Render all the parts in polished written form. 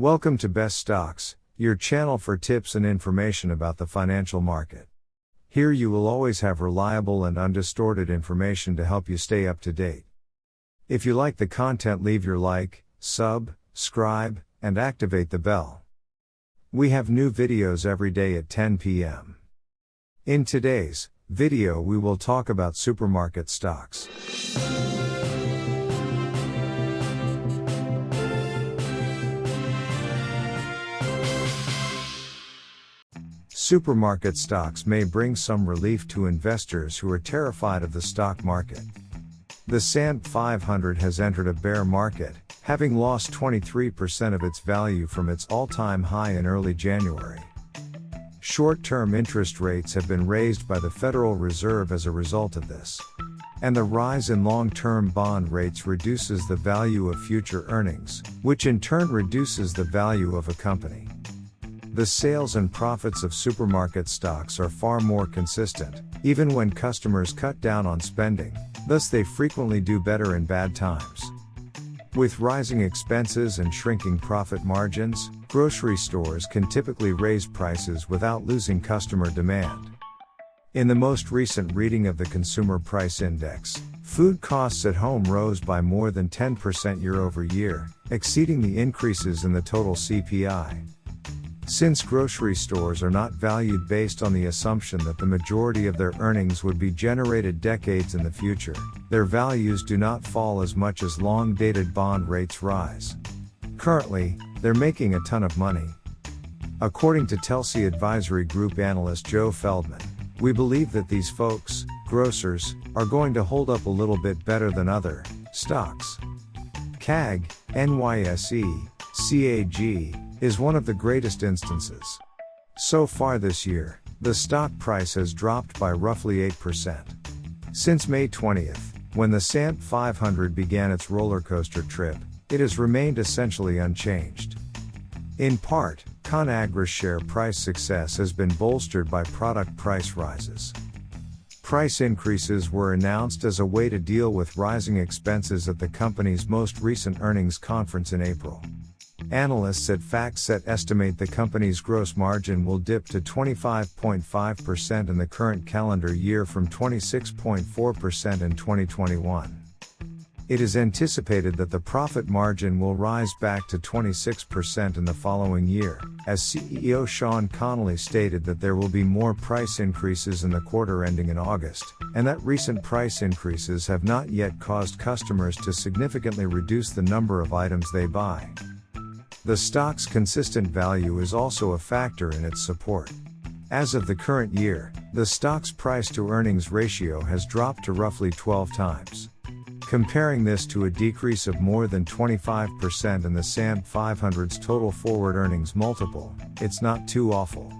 Welcome to Best Stocks, your channel for tips and information about the financial market. Here you will always have reliable and undistorted information to help you stay up to date. If you like the content, leave your like, subscribe, and activate the bell. We have new videos every day at 10 p.m. In today's video we will talk about supermarket stocks. Supermarket stocks may bring some relief to investors who are terrified of the stock market. The S&P 500 has entered a bear market, having lost 23% of its value from its all-time high in early January. Short-term interest rates have been raised by the Federal Reserve as a result of this. And the rise in long-term bond rates reduces the value of future earnings, which in turn reduces the value of a company. The sales and profits of supermarket stocks are far more consistent, even when customers cut down on spending, thus they frequently do better in bad times. With rising expenses and shrinking profit margins, grocery stores can typically raise prices without losing customer demand. In the most recent reading of the Consumer Price Index, food costs at home rose by more than 10% year over year, exceeding the increases in the total CPI. Since grocery stores are not valued based on the assumption that the majority of their earnings would be generated decades in the future, their values do not fall as much as long-dated bond rates rise. Currently, they're making a ton of money. According to Telsey Advisory Group analyst Joe Feldman, we believe that these folks, grocers, are going to hold up a little bit better than other stocks. CAG, NYSE, CAG, is one of the greatest instances. So far this year, the stock price has dropped by roughly 8%. Since May 20th, when the S&P 500 began its roller coaster trip, it has remained essentially unchanged. In part, ConAgra's share price success has been bolstered by product price rises. Price increases were announced as a way to deal with rising expenses at the company's most recent earnings conference in April. Analysts at FactSet estimate the company's gross margin will dip to 25.5% in the current calendar year from 26.4% in 2021. It is anticipated that the profit margin will rise back to 26% in the following year, as CEO Sean Connolly stated that there will be more price increases in the quarter ending in August, and that recent price increases have not yet caused customers to significantly reduce the number of items they buy. The stock's consistent value is also a factor in its support. As of the current year, the stock's price-to-earnings ratio has dropped to roughly 12 times. Comparing this to a decrease of more than 25% in the S&P 500's total forward earnings multiple, it's not too awful.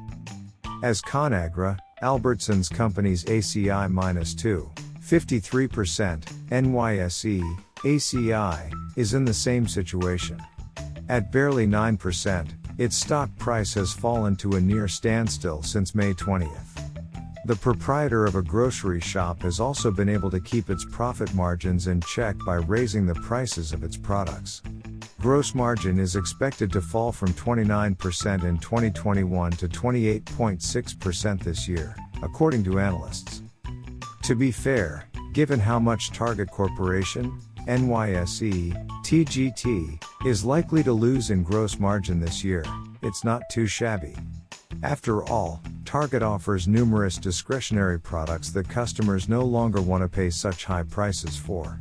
As ConAgra, Albertsons Company's ACI-2, 53%, NYSE, ACI, is in the same situation. At barely 9%, its stock price has fallen to a near standstill since May 20th. The proprietor of a grocery shop has also been able to keep its profit margins in check by raising the prices of its products. Gross margin is expected to fall from 29% in 2021 to 28.6% this year, according to analysts. To be fair, given how much Target Corporation, NYSE, TGT, is likely to lose in gross margin this year, it's not too shabby. After all, Target offers numerous discretionary products that customers no longer want to pay such high prices for.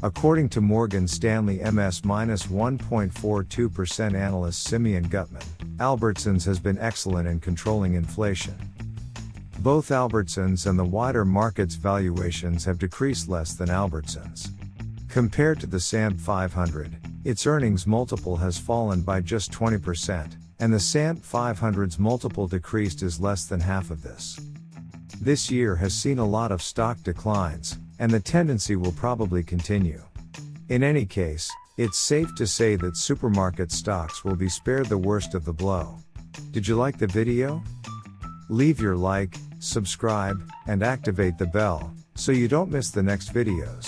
According to Morgan Stanley MS-1.42% analyst Simeon Gutman, Albertsons has been excellent in controlling inflation. Both Albertsons and the wider market's valuations have decreased less than Albertsons. Compared to the S&P 500, its earnings multiple has fallen by just 20%, and the S&P 500's multiple decreased is less than half of this. This year has seen a lot of stock declines, and the tendency will probably continue. In any case, it's safe to say that supermarket stocks will be spared the worst of the blow. Did you like the video? Leave your like, subscribe, and activate the bell, so you don't miss the next videos.